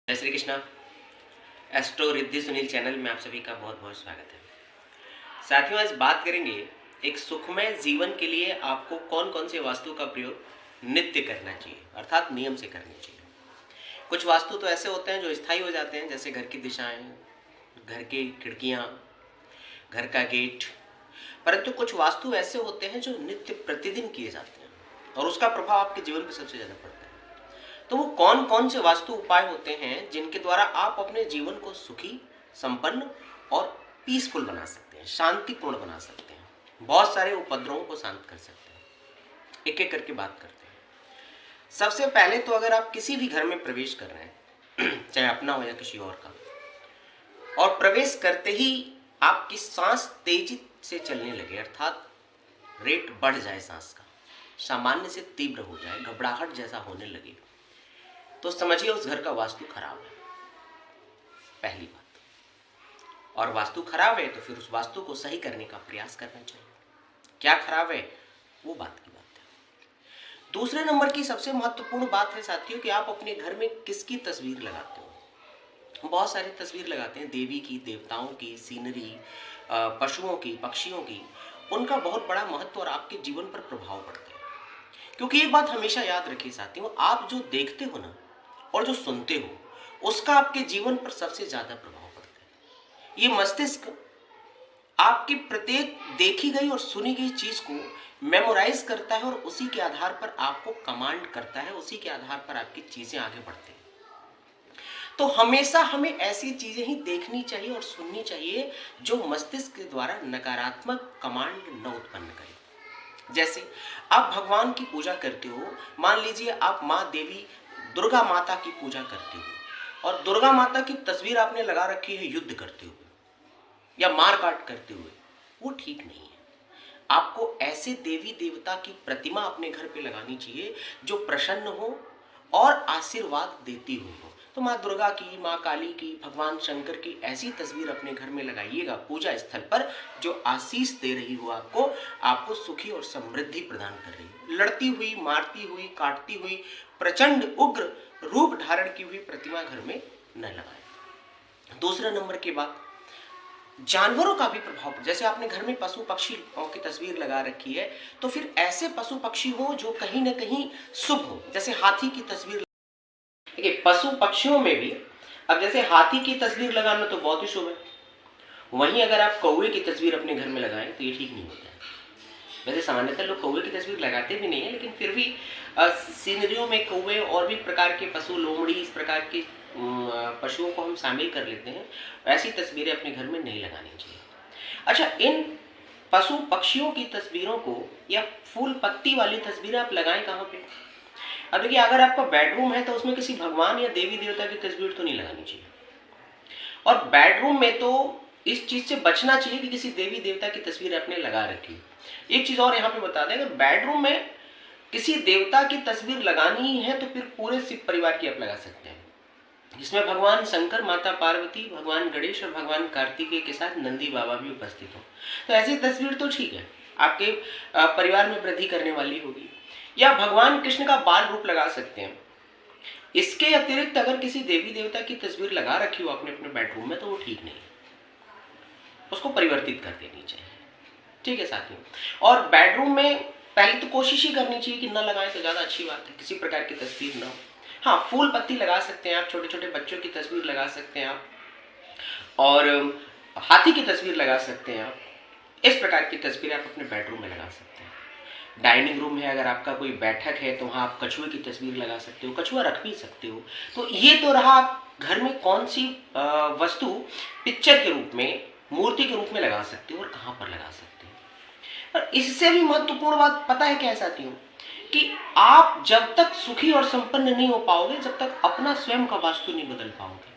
जय Shri Krishna. Astro Riddhi Sunil channel में आप सभी का बहुत बहुत स्वागत है। साथियों, आज बात करेंगे एक सुखमय जीवन के लिए आपको कौन कौन से वास्तु का प्रयोग नित्य करना चाहिए, अर्थात नियम से करनी चाहिए। कुछ वास्तु तो ऐसे होते हैं जो स्थायी हो जाते हैं, जैसे घर की दिशाएं, घर की खिड़कियां, घर का गेट। परंतु कुछ वास्तु ऐसे होते हैं जो नित्य प्रतिदिन किए जाते हैं और उसका प्रभाव आपके जीवन पर सबसे ज्यादा पड़ता है। तो वो कौन कौन से वास्तु उपाय होते हैं जिनके द्वारा आप अपने जीवन को सुखी, संपन्न और पीसफुल बना सकते हैं, शांतिपूर्ण बना सकते हैं, बहुत सारे उपद्रवों को शांत कर सकते हैं। एक एक करके बात करते हैं। सबसे पहले तो अगर आप किसी भी घर में प्रवेश कर रहे हैं, चाहे अपना हो या किसी और का, और प्रवेश करते ही आपकी सांस तेजी से चलने लगे, अर्थात रेट बढ़ जाए, सांस का सामान्य से तीव्र हो जाए, घबराहट जैसा होने लगे, तो समझिए उस घर का वास्तु खराब है, पहली बात। और वास्तु खराब है तो फिर उस वास्तु को सही करने का प्रयास करना चाहिए। क्या खराब है वो बात की बात है। दूसरे नंबर की सबसे महत्वपूर्ण बात है साथियों कि आप अपने घर में किसकी तस्वीर लगाते हो। बहुत सारी तस्वीर लगाते हैं, देवी की, देवताओं की, सीनरी, पशुओं की, पक्षियों की। उनका बहुत बड़ा महत्व और आपके जीवन पर प्रभाव पड़ता है। क्योंकि एक बात हमेशा याद रखिए साथियों, आप जो देखते हो ना और जो सुनते हो, उसका आपके जीवन पर सबसे ज्यादा प्रभाव पड़ता है। ये मस्तिष्क आपकी प्रत्येक देखी गई और सुनी गई चीज को मेमोराइज करता है और उसी के आधार पर आपको कमांड करता है, उसी के आधार पर आपकी चीजें आगे बढ़ती हैं। तो हमेशा हमें ऐसी चीजें ही देखनी चाहिए और सुननी चाहिए जो मस्तिष्क के द्वारा नकारात्मक कमांड न उत्पन्न करे। जैसे आप भगवान की पूजा करते हो, मान लीजिए आप माँ देवी दुर्गा माता की पूजा करते हो और दुर्गा माता की तस्वीर आपने लगा रखी है युद्ध करते हुए या मार काट करते हुए, वो ठीक नहीं है। आपको ऐसे देवी देवता की प्रतिमा अपने घर पे लगानी चाहिए जो प्रसन्न हो और आशीर्वाद देती हो। तो माँ दुर्गा की, माँ काली की, भगवान शंकर की ऐसी तस्वीर अपने घर में लगाइएगा पूजा स्थल पर, जो आशीष दे रही हो आपको सुखी और समृद्धि प्रदान कर रही हो। लड़ती हुई, मारती हुई, काटती हुई, प्रचंड उग्र रूप धारण की हुई प्रतिमा घर में न लगाएं। दूसरा नंबर की बात, जानवरों का भी प्रभाव। जैसे आपने घर में पशु पक्षियों की तस्वीर लगा रखी है, तो फिर ऐसे पशु पक्षी हो जो कहीं ना कहीं शुभ हो। जैसे हाथी की तस्वीर, देखिए पशु पक्षियों में भी, अब जैसे हाथी की तस्वीर लगाना तो बहुत ही शुभ है, वहीं अगर आप कौवे की तस्वीर अपने घर में लगाएं तो ये ठीक नहीं होता है। वैसे सामान्यतः लोग कौवे की तस्वीर लगाते भी नहीं है, लेकिन फिर भी सीनरियों में कौवे और भी प्रकार के पशु, लोमड़ी, इस प्रकार के पशुओं को हम शामिल कर लेते हैं। ऐसी तस्वीरें अपने घर में नहीं लगानी चाहिए। अच्छा, इन पशु पक्षियों की तस्वीरों को या फूल पत्ती वाली तस्वीरें आप लगाएं कहाँ पे। अब देखिए, अगर आपका बेडरूम है तो उसमें किसी भगवान या देवी देवता की तस्वीर तो नहीं लगानी चाहिए। और बेडरूम में तो इस चीज से बचना चाहिए कि किसी देवी देवता की तस्वीर आपने लगा रखी। एक चीज और यहाँ पे बता दें, अगर बेडरूम में किसी देवता की तस्वीर लगानी ही है तो फिर पूरे शिव परिवार की आप लगा सकते हैं, जिसमें भगवान शंकर, माता पार्वती, भगवान गणेश और भगवान कार्तिकेय के साथ नंदी बाबा भी उपस्थित हो। तो ऐसी तस्वीर तो ठीक है, आपके परिवार में वृद्धि करने वाली होगी। या भगवान कृष्ण का बाल रूप लगा सकते हैं। इसके अतिरिक्त अगर किसी देवी देवता की तस्वीर लगा रखी हो आपने अपने बेडरूम में तो वो ठीक नहीं है, उसको परिवर्तित कर देनी चाहिए। ठीक है साथियों। और बेडरूम में पहले तो कोशिश ही करनी चाहिए कि न लगाएं तो ज्यादा अच्छी बात है, किसी प्रकार की तस्वीर न हो। हाँ, फूल पत्ती लगा सकते हैं आप, छोटे छोटे बच्चों की तस्वीर लगा सकते हैं आप, और हाथी की तस्वीर लगा सकते हैं आप। इस प्रकार की तस्वीर आप अपने बेडरूम में लगा सकते हैं। डाइनिंग रूम है, अगर आपका कोई बैठक है तो वहाँ आप कछुए की तस्वीर लगा सकते हो, कछुआ रख भी सकते हो। तो ये तो रहा आप घर में कौन सी वस्तु पिक्चर के रूप में, मूर्ति के रूप में लगा सकते हो और कहाँ पर लगा सकते हो। और इससे भी महत्वपूर्ण बात पता है क्या साथियों, कि आप जब तक सुखी और संपन्न नहीं हो पाओगे जब तक अपना स्वयं का वास्तु नहीं बदल पाओगे।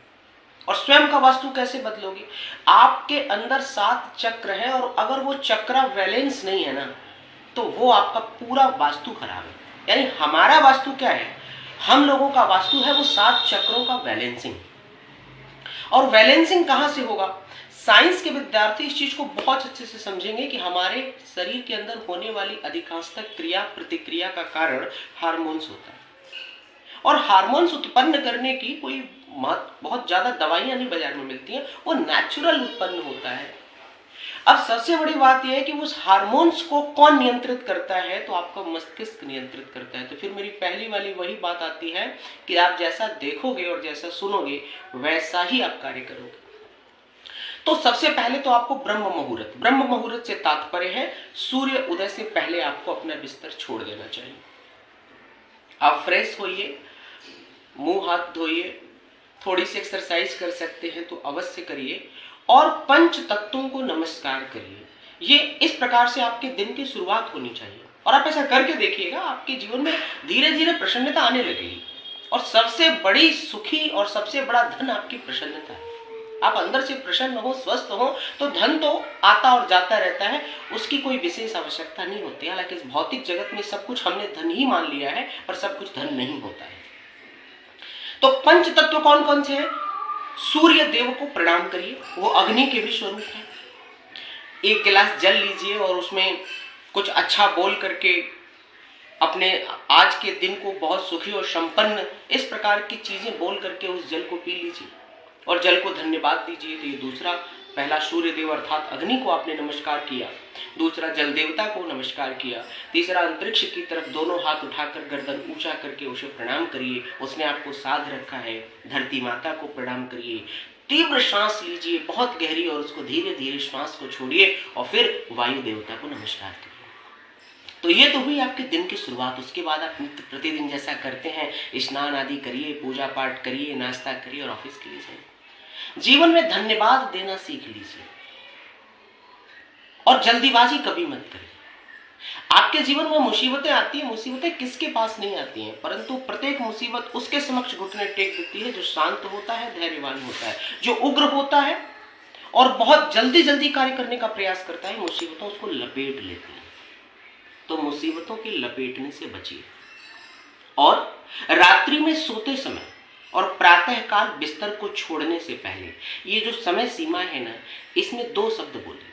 और स्वयं का वास्तु कैसे बदलोगे? आपके अंदर 7 चक्र हैं और अगर वो चक्र बैलेंस नहीं है ना तो वो आपका पूरा वास्तु खराब है। यानी हमारा वास्तु क्या है, हम लोगों का वास्तु है वो 7 चक्रों का बैलेंसिंग। और बैलेंसिंग कहां से होगा? साइंस के विद्यार्थी इस चीज को बहुत अच्छे से समझेंगे कि हमारे शरीर के अंदर होने वाली अधिकांशतः क्रिया प्रतिक्रिया का कारण हार्मोन्स होता है। और हार्मोन्स उत्पन्न करने की कोई बहुत ज्यादा दवाइयां नहीं बाजार में मिलती हैं, वो नेचुरल उत्पन्न होता है। अब सबसे बड़ी बात यह है कि उस हार्मोन्स को कौन नियंत्रित करता है, तो आपका मस्तिष्क नियंत्रित करता है। तो फिर मेरी पहली वाली वही बात आती है कि आप जैसा देखोगे और जैसा सुनोगे वैसा ही आप कार्य करोगे। तो सबसे पहले तो आपको ब्रह्म मुहूर्त से तात्पर्य है सूर्य उदय से पहले आपको अपना बिस्तर छोड़ देना चाहिए। आप फ्रेश होइए, मुंह हाथ धोइए, थोड़ी सी एक्सरसाइज कर सकते हैं तो अवश्य करिए और पंच तत्वों को नमस्कार करिए। ये इस प्रकार से आपके दिन की शुरुआत होनी चाहिए और आप ऐसा करके देखिएगा, आपके जीवन में धीरे धीरे प्रसन्नता आने लगेगी। और सबसे बड़ी सुखी और सबसे बड़ा धन आपकी प्रसन्नता है। आप अंदर से प्रसन्न हो, स्वस्थ हो, तो धन तो आता और जाता रहता है, उसकी कोई विशेष आवश्यकता नहीं होती। हालांकि इस भौतिक जगत में सब कुछ हमने धन ही मान लिया है, पर सब कुछ धन नहीं होता है। तो पंच तत्व कौन कौन से हैं? सूर्य देव को प्रणाम करिए, वो अग्नि के भी स्वरूप है। एक गिलास जल लीजिए और उसमें कुछ अच्छा बोल करके अपने आज के दिन को बहुत सुखी और संपन्न, इस प्रकार की चीजें बोल करके उस जल को पी लीजिए और जल को धन्यवाद दीजिए। तो ये दूसरा, पहला सूर्य देव अर्थात अग्नि को आपने नमस्कार किया, दूसरा जल देवता को नमस्कार किया, तीसरा अंतरिक्ष की तरफ दोनों हाथ उठाकर गर्दन ऊंचा करके उसे प्रणाम करिए, उसने आपको साध रखा है। धरती माता को प्रणाम करिए, तीव्र श्वास लीजिए बहुत गहरी और उसको धीरे धीरे श्वास को छोड़िए और फिर वायु देवता को नमस्कार करिए। तो ये तो हुई आपके दिन की शुरुआत। उसके बाद आप नित्य प्रतिदिन जैसा करते हैं, स्नान आदि करिए, पूजा पाठ करिए, नाश्ता करिए और ऑफिस के लिए जाइए। जीवन में धन्यवाद देना सीख लीजिए और जल्दीबाजी कभी मत करिए। आपके जीवन में मुसीबतें आती हैं, मुसीबतें किसके पास नहीं आती हैं, परंतु प्रत्येक मुसीबत उसके समक्ष घुटने टेक देती है जो शांत होता है, धैर्यवान होता है। जो उग्र होता है और बहुत जल्दी जल्दी कार्य करने का प्रयास करता है, मुसीबतों उसको लपेट लेती है। तो मुसीबतों के लपेटने से बचिए और रात्रि में सोते समय और प्रातःकाल बिस्तर को छोड़ने से पहले, ये जो समय सीमा है ना, इसमें 2 शब्द बोलिए।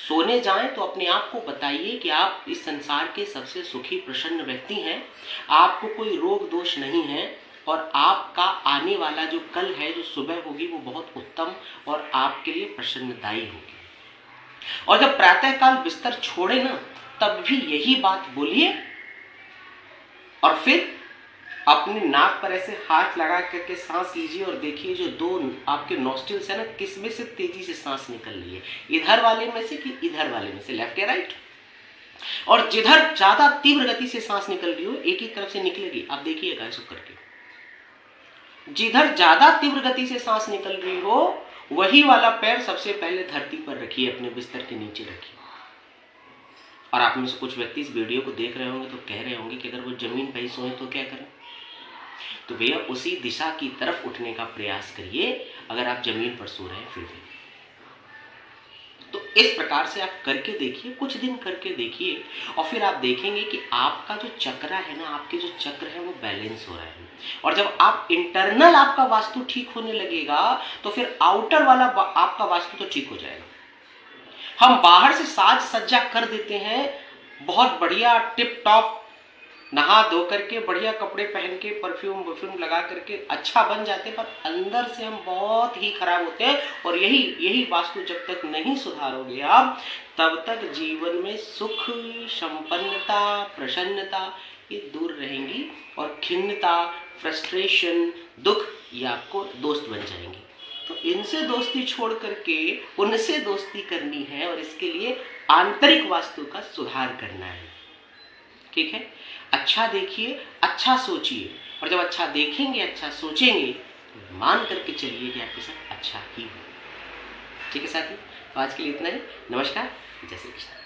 सोने जाएं तो अपने आप को बताइए कि आप इस संसार के सबसे सुखी प्रसन्न व्यक्ति हैं, आपको कोई रोग दोष नहीं है और आपका आने वाला जो कल है, जो सुबह होगी, वो बहुत उत्तम और आपके लिए प्रसन्नदायी होगी। और जब प्रातःकाल बिस्तर छोड़े ना, तब भी यही बात बोलिए और फिर अपने नाक पर ऐसे हाथ लगा करके सांस लीजिए और देखिए जो 2 आपके नॉस्ट्रिल्स है ना, किसमें से तेजी से सांस निकल रही है, इधर वाले में से कि इधर वाले में से, लेफ्ट या राइट। और जिधर ज्यादा तीव्र गति से सांस निकल रही हो, एक ही तरफ से निकलेगी। आप देखिएगा ऐसा करके, जिधर ज्यादा तीव्र गति से सांस निकल रही हो, वही वाला पैर सबसे पहले धरती पर रखिए, अपने बिस्तर के नीचे रखिए। और आप में से कुछ व्यक्ति इस वीडियो को देख रहे होंगे तो कह रहे होंगे कि अगर वो जमीन पर ही सोए तो क्या करें? तो भैया उसी दिशा की तरफ उठने का प्रयास करिए अगर आप जमीन पर सो रहे हैं फिर भी। तो इस प्रकार से आप करके देखिए, कुछ दिन करके देखिए और फिर आप देखेंगे कि आपका जो चक्र है ना, आपके जो चक्र है वो बैलेंस हो रहा है। और जब आप इंटरनल आपका वास्तु ठीक होने लगेगा तो फिर आउटर वाला आपका वास्तु तो ठीक हो जाएगा। हम बाहर से साज सज्जा कर देते हैं, बहुत बढ़िया टिप टॉप नहा धो करके, बढ़िया कपड़े पहन के, परफ्यूम लगा करके अच्छा बन जाते हैं, पर अंदर से हम बहुत ही खराब होते हैं। और यही वास्तु जब तक नहीं सुधारोगे आप, तब तक जीवन में सुख, संपन्नता, प्रसन्नता ये दूर रहेंगी और खिन्नता, फ्रस्ट्रेशन, दुख ये आपको दोस्त बन जाएंगे। तो इनसे दोस्ती छोड़ करके उनसे दोस्ती करनी है और इसके लिए आंतरिक वास्तु का सुधार करना है। ठीक है, अच्छा देखिए, अच्छा सोचिए और जब अच्छा देखेंगे, अच्छा सोचेंगे, तो मान करके चलिए कि आपके साथ अच्छा ही हो। ठीक है साथी, तो आज के लिए इतना ही। नमस्कार, जय श्री कृष्ण।